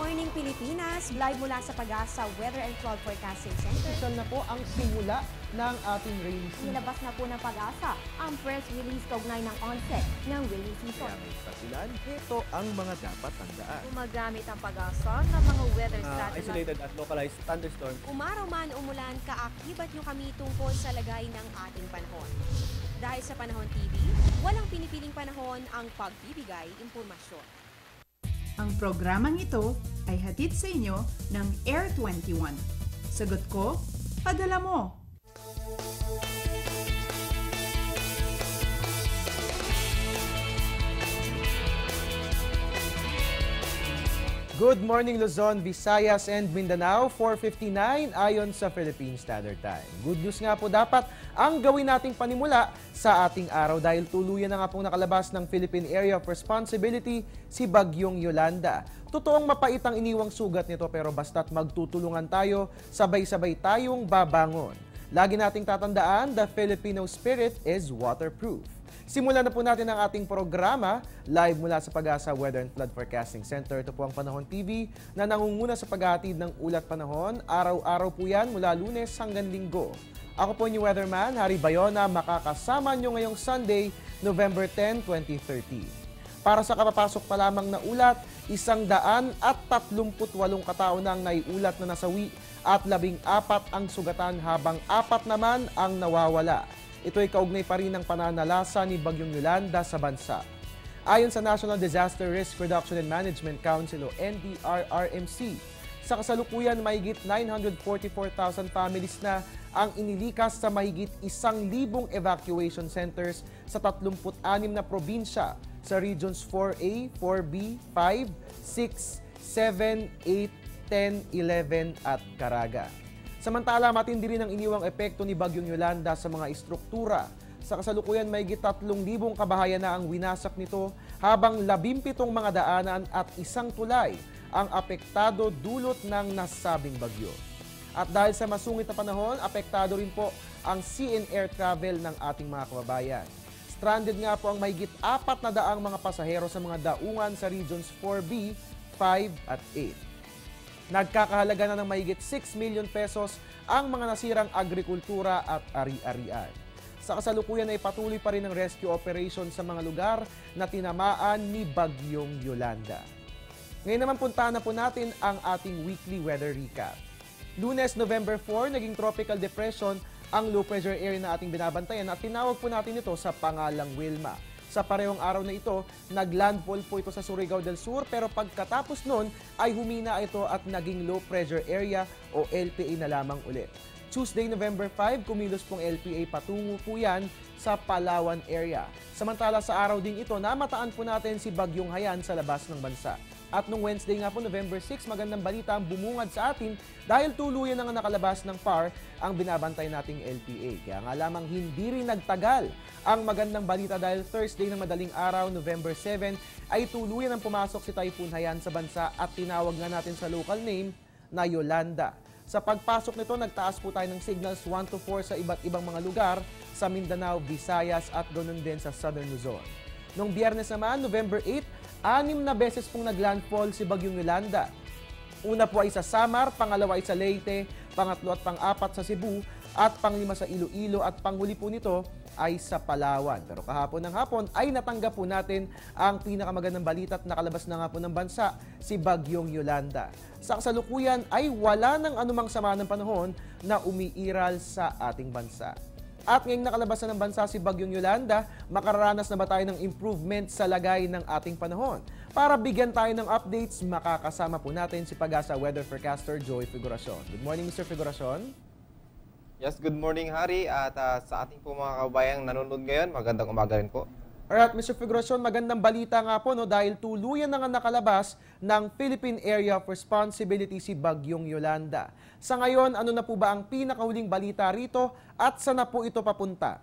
morning, Pilipinas! Live mula sa Pag-asa Weather and Cloud Forecasting Center. Official na po ang simula ng ating rainy season. Nilabas na po ng Pag-asa ang press release kaugnay ng onset ng rainy season. Kaya may kasilan, ito ang mga dapat tandaan. Gumagamit ang Pag-asa ng mga weather satellite. Isolated at localized thunderstorm. Umaraw man umulan, kaakibat nyo kami tungkol sa lagay ng ating panahon. Dahil sa Panahon TV, walang pinipiling panahon ang pagbibigay impormasyon. Ang programang ito ay hatid sa inyo ng Air 21. Sagot ko, padala mo! Good morning Luzon, Visayas and Mindanao, 4:59 ayon sa Philippine Standard Time. Good news nga po dapat ang gawin nating panimula sa ating araw dahil tuluyan na nga pong nakalabas ng Philippine Area of Responsibility si Bagyong Yolanda. Totoong mapait ang iniwang sugat nito pero basta't magtutulungan tayo, sabay-sabay tayong babangon. Lagi nating tatandaan, the Filipino spirit is waterproof. Simulan na po natin ang ating programa live mula sa Pag-asa Weather and Flood Forecasting Center. Ito po ang Panahon TV na nangunguna sa paghahatid ng ulat panahon. Araw-araw po yan mula Lunes hanggang Linggo. Ako po yung weatherman, Harry Bayona, makakasama nyo ngayong Sunday, November 10, 2013. Para sa kapapasok pa lamang na ulat, 138 katao na ang naiulat na nasawi at 14 ang sugatan habang 4 naman ang nawawala. Ito ay kaugnay pa rin ng pananalasa ni Bagyong Yolanda sa bansa. Ayon sa National Disaster Risk Reduction and Management Council o NDRRMC, sa kasalukuyan mahigit 944,000 families na ang inilikas sa mahigit 1,000 evacuation centers sa 36 na probinsya sa Regions 4A, 4B, 5, 6, 7, 8, 10, 11 at Caraga. Samantala, matindi rin ang iniwang epekto ni Bagyong Yolanda sa mga istruktura. Sa kasalukuyan, mahigit 3,000 kabahayan na ang winasak nito habang 17 mga daanan at 1 tulay ang apektado dulot ng nasabing bagyo. At dahil sa masungit na panahon, apektado rin po ang sea and air travel ng ating mga kababayan. Stranded nga po ang mahigit 400 mga pasahero sa mga daungan sa Regions 4B, 5 at 8. Nagkakahalaga na ng mahigit 6 million pesos ang mga nasirang agrikultura at ari-arian. Sa kasalukuyan ay patuloy pa rin ang rescue operation sa mga lugar na tinamaan ni Bagyong Yolanda. Ngayon naman puntahan na po natin ang ating weekly weather recap. Lunes, November 4, naging tropical depression ang low pressure area na ating binabantayan at tinawag po natin ito sa pangalang Wilma. Sa parehong araw na ito, naglandfall po ito sa Surigao del Sur pero pagkatapos nun ay humina ito at naging low pressure area o LPA na lamang ulit. Tuesday, November 5, kumilos pong LPA patungo po yan sa Palawan area. Samantala sa araw ding ito, namataan po natin si Bagyong Haiyan sa labas ng bansa. At nung Wednesday nga po, November 6, magandang balita ang bumungad sa atin dahil tuluyan na nga nakalabas ng PAR ang binabantay nating LPA. Kaya nga lamang hindi rin nagtagal ang magandang balita dahil Thursday ng madaling araw, November 7, ay tuluyan ang pumasok si Typhoon Haiyan sa bansa at tinawag nga natin sa local name na Yolanda. Sa pagpasok nito, nagtaas po tayo ng signals 1 to 4 sa iba't ibang mga lugar sa Mindanao, Visayas at ganoon din sa Southern Luzon. Noong Biyernes naman, November 8, 6 na beses pong naglandfall si Bagyong Yolanda. Una po ay sa Samar, pangalawa ay sa Leyte, pangatlo at pang-4 sa Cebu, at pang-5 sa Iloilo at panghuli po nito ay sa Palawan. Pero kahapon ng hapon ay natanggap po natin ang pinakamagandang balita at nakalabas na nga po ng bansa, si Bagyong Yolanda. Sa kasalukuyan ay wala ng anumang sama ng panahon na umiiral sa ating bansa. At ngayong nakalabas na ng bansa si Bagyong Yolanda, makararanas na ba tayo ng improvement sa lagay ng ating panahon? Para bigyan tayo ng updates, makakasama po natin si Pag-asa Weather Forecaster Joy Figuracion. Good morning, Mr. Figuracion. Yes, good morning, Harry. At sa ating po mga kabayang nanonood ngayon, magandang umaga rin po. Alright, Mr. Figuracion, magandang balita nga po no, dahil tuluyan na nga nakalabas ng Philippine Area of Responsibility si Bagyong Yolanda. Sa ngayon, ano na po ba ang pinakahuling balita rito at saan na po ito papunta?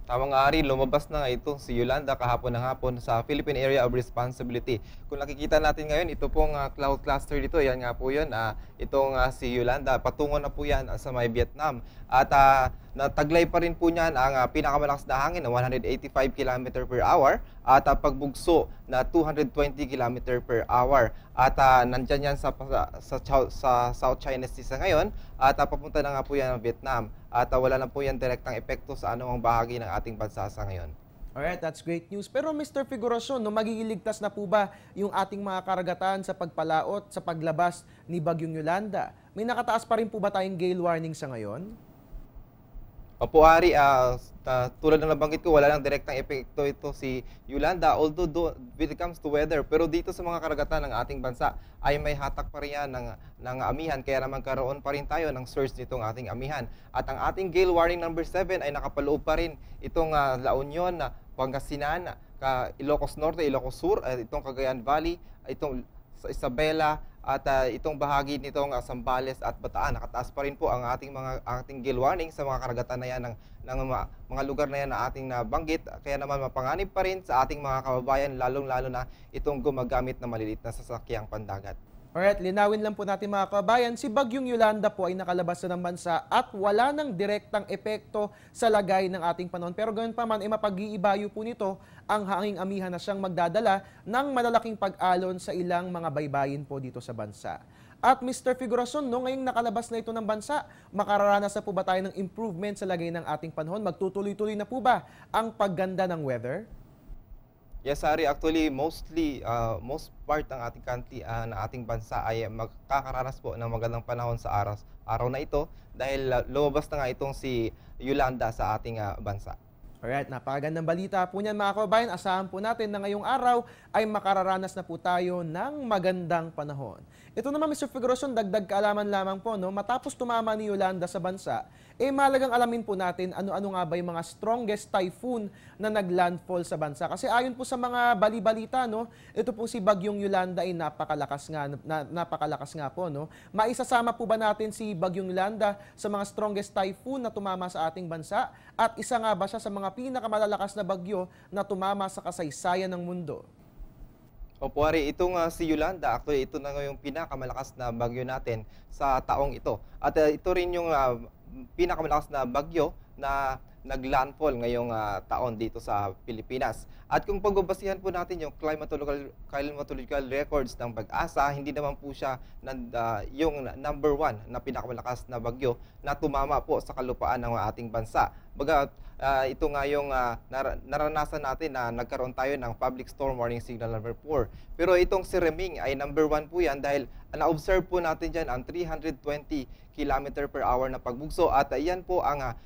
Tama nga, Harry, lumabas na nga ito si Yolanda kahapon ng hapon sa Philippine Area of Responsibility. Kung nakikita natin ngayon, ito pong cloud cluster dito, yan nga po yun. Itong si Yolanda, patungo na po yan sa may Vietnam. At Nataglay pa rin po niyan ang pinakamalakas na hangin na 185 km per hour at pagbugso na 220 km per hour. At nandyan yan sa South China Sea sa ngayon at papunta na nga po yan ng Vietnam. At wala na po yan direktang epekto sa anumang bahagi ng ating bansa sa ngayon. Alright, that's great news. Pero Mr. Figuracion, no, magigiligtas na po ba yung ating mga karagatan sa pagpalaot, sa paglabas ni Bagyong Yolanda? May nakataas pa rin po ba tayong gale warning sa ngayon? Opo, Ari, tulad ng nabanggit ko, wala lang direktang epekto ito si Yolanda, although when it comes to weather. Pero dito sa mga karagatan ng ating bansa ay may hatak pa rin yan ng amihan, kaya naman karoon pa rin tayo ng source nitong ating amihan. At ang ating gale warning number 7 ay nakapaloob pa rin itong La Union, Pangasinan, Ilocos Norte, Ilocos Sur, itong Cagayan Valley, itong Isabela, at itong bahagi nitong Zambales at Bataan. Nakataas pa rin po ang ating gale warning sa mga karagatan na yan ng mga lugar na yan na ating nabanggit. Kaya naman mapanganib pa rin sa ating mga kababayan, lalong-lalo na itong gumagamit ng maliliit na sasakyang pandagat. Alright, linawin lang po natin mga kabayan, si Bagyong Yolanda po ay nakalabas na ng bansa at wala ng direktang epekto sa lagay ng ating panahon. Pero ganoon pa man, mapag-iibayo po nito ang hanging amihan na siyang magdadala ng malalaking pag-alon sa ilang mga baybayin po dito sa bansa. At Mr. Figuracion, no, ngayong nakalabas na ito ng bansa, makararanas na po ba tayo ng improvement sa lagay ng ating panahon? Magtutuloy-tuloy na po ba ang pagganda ng weather? Yes, Ari. Actually, most part ng ating country, ng ating bansa ay makakaranas po ng magandang panahon sa araw na ito dahil lumabas na nga itong si Yolanda sa ating bansa. Alright, napakagandang balita po niyan mga kababayan. Asahan po natin na ngayong araw ay makararanas na po tayo ng magandang panahon. Ito naman Mr. Figuracion, dagdag kaalaman lamang po, no? Matapos tumama ni Yolanda sa bansa, malagang alamin po natin ano-ano nga ba yung mga strongest typhoon na naglandfall sa bansa. Kasi ayon po sa mga bali-balita, no, ito po si Bagyong Yolanda ay napakalakas nga po, no. Maisasama po ba natin si Bagyong Yolanda sa mga strongest typhoon na tumama sa ating bansa? At isa nga ba siya sa mga pinakamalalakas na bagyo na tumama sa kasaysayan ng mundo? Opo, Ari, itong si Yolanda, actually ito na yung pinakamalakas na bagyo natin sa taong ito. At ito rin yung pinakamalakas na bagyo na naglandfall ngayong taon dito sa Pilipinas. At kung pagbabasihan po natin yung climatological records ng Pag-asa, hindi naman po siya yung number 1 na pinakamalakas na bagyo na tumama po sa kalupaan ng ating bansa. Baga, ito nga yung naranasan natin na nagkaroon tayo ng public storm warning signal number 4. Pero itong si Reming ay number 1 po yan dahil na-observe po natin dyan ang 320 km per hour na pagbugso at yan po ang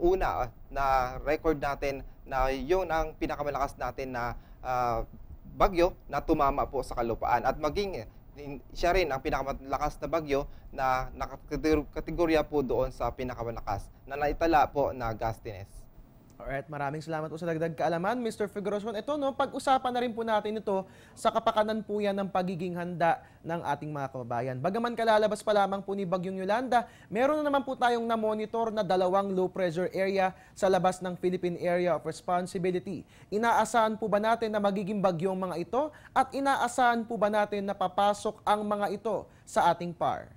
una na record natin na yun ang pinakamalakas natin na bagyo na tumama po sa kalupaan. At maging siya rin ang pinakamalakas na bagyo na nakakategorya po doon sa pinakamalakas na naitala po na gustiness. Alright, maraming salamat po sa dagdag kaalaman, Mr. Figuracion. Ito, no, pag-usapan na rin po natin ito sa kapakanan po yan ng pagiging handa ng ating mga kababayan. Bagaman kalalabas pa lamang po ni Bagyong Yolanda, meron na naman po tayong na-monitor na 2 low pressure area sa labas ng Philippine Area of Responsibility. Inaasahan po ba natin na magiging bagyo ang mga ito at inaasahan po ba natin na papasok ang mga ito sa ating PAR?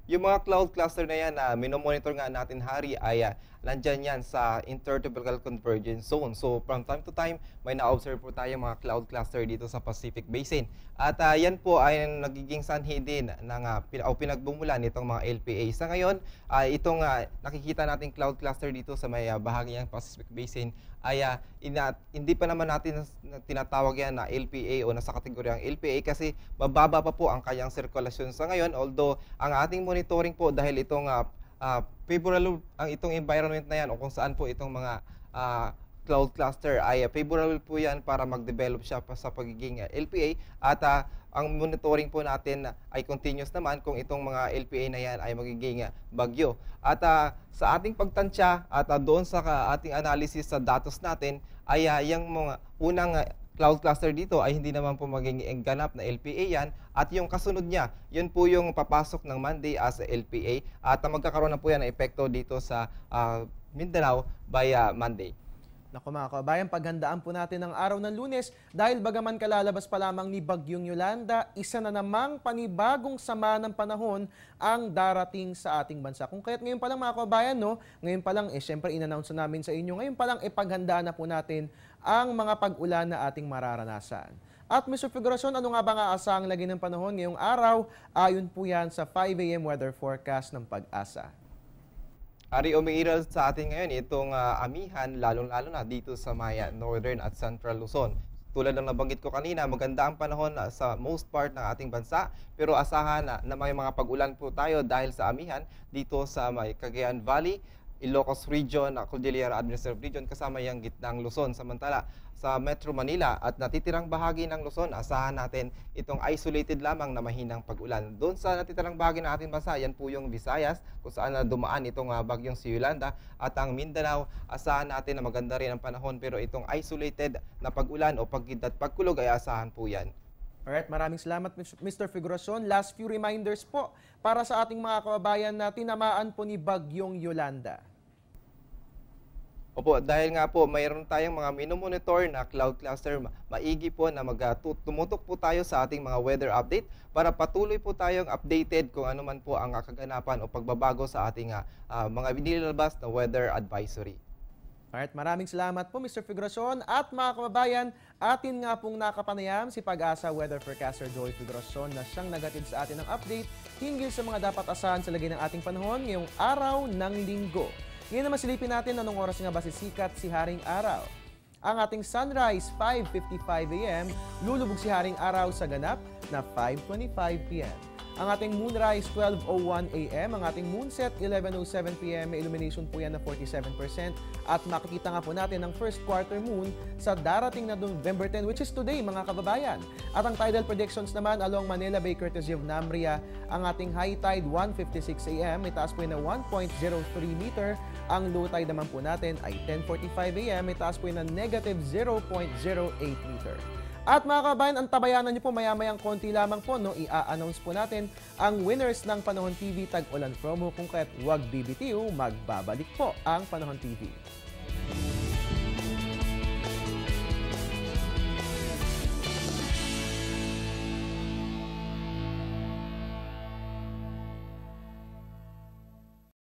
Yung mga cloud cluster na yan na minomonitor nga natin, Hari, ay nandyan yan sa Intertropical Convergence Zone. So from time to time, may na-observe po tayo mga cloud cluster dito sa Pacific Basin. At yan po ay nagiging sanhi din ng pinagbumulan nitong mga LPA. Sa ngayon, itong nakikita nating cloud cluster dito sa may bahagi ng Pacific Basin ay hindi pa naman natin tinatawag yan na LPA o nasa kategoryang LPA kasi mababa pa po ang kanyang sirkulasyon sa ngayon. Although ang ating monitoring po dahil itong favorable ang itong environment na yan o kung saan po itong mga cloud cluster ay favorable po yan para mag-develop siya pa sa pagiging LPA at ang monitoring po natin ay continuous naman kung itong mga LPA na yan ay magiging bagyo. At sa ating pagtansya at doon sa ating analysis sa datos natin ay yung mga unang cloud cluster dito ay hindi naman po magiging ganap na LPA yan at yung kasunod niya, yun po yung papasok ng Monday as LPA at magkakaroon na po yan ng epekto dito sa Mindanao by Monday. Naku mga kabayan, paghandaan po natin ang araw ng Lunes dahil bagaman kalalabas pa lamang ni Bagyong Yolanda, isa na namang panibagong sama ng panahon ang darating sa ating bansa. Kung kaya't ngayon pa lang mga kabayan, no, ngayon pa lang, syempre in-announce namin sa inyo, ngayon pa lang ipaghandaan na po natin ang mga pag-ulan na ating mararanasan. At Mr. Figuracion, ano nga ba nga asang lagi ng panahon ngayong araw? Ayon po yan sa 5 a.m. weather forecast ng Pag-asa. Ari, umiiral sa atin ngayon itong amihan, lalong-lalo na dito sa Maya, Northern at Central Luzon. Tulad ng nabanggit ko kanina, maganda ang panahon sa most part ng ating bansa, pero asahan na may mga pag-ulan po tayo dahil sa amihan dito sa Cagayan Valley, Ilocos Region, Cordillera Administrative Region, kasama yung gitnang Luzon. Samantala, sa Metro Manila at natitirang bahagi ng Luzon, asahan natin itong isolated lamang na mahinang pag-ulan. Doon sa natitirang bahagi ng ating bansa, yan po yung Visayas, kung saan na dumaan itong bagyong si Yolanda. At ang Mindanao, asahan natin na maganda rin ang panahon, pero itong isolated na pag-ulan o pagkidlat pagkulog ay asahan po yan. Alright, maraming salamat Mr. Figuracion. Last few reminders po para sa ating mga kababayan na tinamaan po ni Bagyong Yolanda. Opo, dahil nga po mayroon tayong mga minomonitor na cloud cluster, maigi po na tumutok po tayo sa ating mga weather update para patuloy po tayong updated kung ano man po ang kaganapan o pagbabago sa ating mga nilalabas na weather advisory. Alright, maraming salamat po Mr. Figuracion. At mga kababayan, atin nga pong nakapanayam si Pag-asa Weather Forecaster Joey Figuracion na siyang nagatid sa atin ng update hinggil sa mga dapat asahan sa lagay ng ating panahon ngayong araw ng linggo. Ngayon naman silipin natin anong oras nga ba sisikat si Haring Araw. Ang ating sunrise, 5:55 a.m., lulubog si Haring Araw sa ganap na 5:25 p.m. Ang ating moonrise, 12:01 a.m. Ang ating moonset, 11:07 p.m. May illumination po yan na 47%. At makikita nga po natin ang first quarter moon sa darating na November 10, which is today, mga kababayan. At ang tidal predictions naman along Manila Bay, courtesy of NAMRIA, ang ating high tide, 1:56 a.m. May taas po yan na 1.03 meter. Ang low tide naman po natin ay 10:45 a.m. May taas po yan na negative 0.08 meter. At mga kabayan, ang tabayanan niyo po maya-mayang konti lamang po, no, i-announce po natin ang winners ng Panahon TV Tag-Ulan promo. Kung kaya't huwag BBTU, magbabalik po ang Panahon TV.